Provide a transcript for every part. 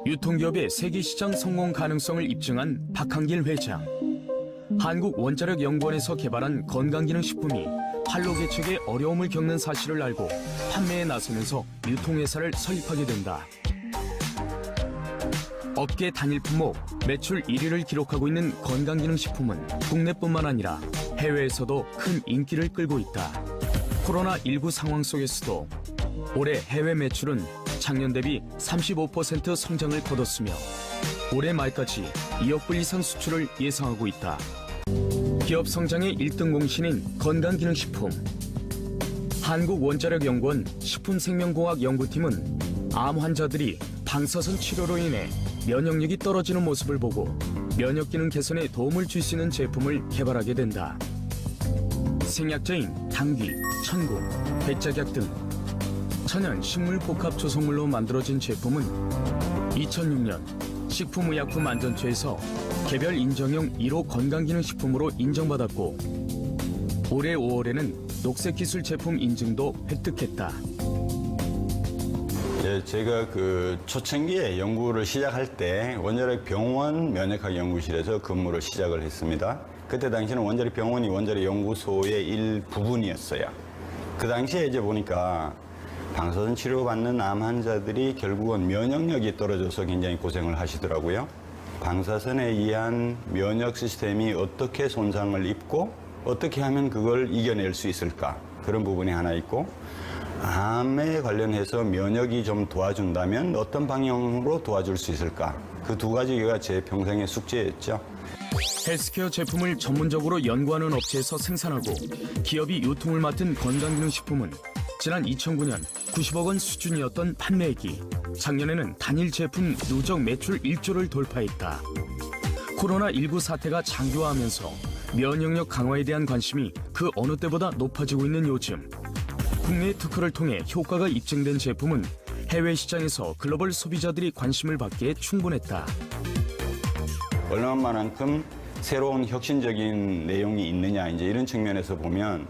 유통기업의 세계시장 성공 가능성을 입증한 박한길 회장. 한국원자력연구원에서 개발한 건강기능식품이 판로 개척에 어려움을 겪는 사실을 알고 판매에 나서면서 유통회사를 설립하게 된다. 업계 단일 품목 매출 1위를 기록하고 있는 건강기능식품은 국내뿐만 아니라 해외에서도 큰 인기를 끌고 있다. 코로나19 상황 속에서도 올해 해외 매출은 작년 대비 35% 성장을 거뒀으며 올해 말까지 2억 불 이상 수출을 예상하고 있다. 기업 성장의 1등 공신인 건강기능식품. 한국원자력연구원 식품생명공학연구팀은 암 환자들이 방사선 치료로 인해 면역력이 떨어지는 모습을 보고 면역기능 개선에 도움을 줄 수 있는 제품을 개발하게 된다. 생약자인 당귀, 천국, 백작약 등 천연 식물 복합 조성물로 만들어진 제품은 2006년 식품의약품안전처에서 개별 인정형 1호 건강기능식품으로 인정받았고 올해 5월에는 녹색기술 제품 인증도 획득했다. 예, 제가 초창기에 연구를 시작할 때 원자력 병원 면역학 연구실에서 근무를 시작을 했습니다. 그때 당시는 원자력 병원이 원자력 연구소의 일부분이었어요. 그 당시에 이제 보니까 방사선 치료받는 암 환자들이 결국은 면역력이 떨어져서 굉장히 고생을 하시더라고요. 방사선에 의한 면역 시스템이 어떻게 손상을 입고 어떻게 하면 그걸 이겨낼 수 있을까? 그런 부분이 하나 있고 암에 관련해서 면역이 좀 도와준다면 어떤 방향으로 도와줄 수 있을까? 그 두 가지가 제 평생의 숙제였죠. 헬스케어 제품을 전문적으로 연구하는 업체에서 생산하고 기업이 유통을 맡은 건강기능식품은 지난 2009년 90억 원 수준이었던 판매액이 작년에는 단일 제품 누적 매출 1조를 돌파했다. 코로나19 사태가 장기화하면서 면역력 강화에 대한 관심이 그 어느 때보다 높아지고 있는 요즘 국내 특허를 통해 효과가 입증된 제품은 해외 시장에서 글로벌 소비자들이 관심을 받기에 충분했다. 얼마만큼 새로운 혁신적인 내용이 있느냐 이제 이런 측면에서 보면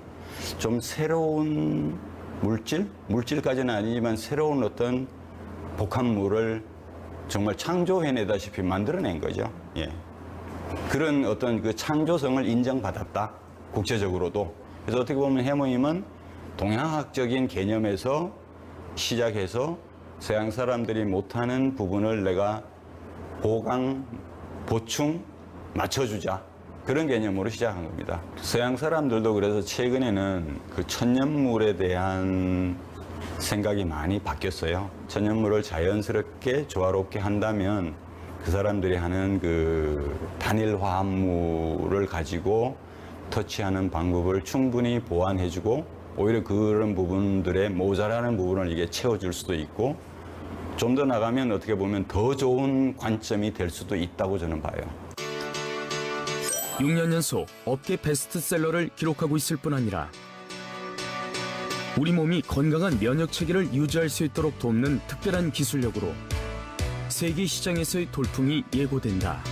좀 새로운 물질까지는 아니지만 새로운 어떤 복합물을 정말 창조해내다시피 만들어낸 거죠. 예. 그런 어떤 그 창조성을 인정받았다. 국제적으로도. 그래서 어떻게 보면 해모임은 동양학적인 개념에서 시작해서 서양 사람들이 못하는 부분을 내가 보강, 보충, 맞춰주자. 그런 개념으로 시작한 겁니다. 서양 사람들도 그래서 최근에는 그 천연물에 대한 생각이 많이 바뀌었어요. 천연물을 자연스럽게 조화롭게 한다면 그 사람들이 하는 그 단일 화합물을 가지고 터치하는 방법을 충분히 보완해주고 오히려 그런 부분들의 모자라는 부분을 이게 채워줄 수도 있고 좀 더 나가면 어떻게 보면 더 좋은 관점이 될 수도 있다고 저는 봐요. 6년 연속 업계 베스트셀러를 기록하고 있을 뿐 아니라 우리 몸이 건강한 면역 체계를 유지할 수 있도록 돕는 특별한 기술력으로 세계 시장에서의 돌풍이 예고된다.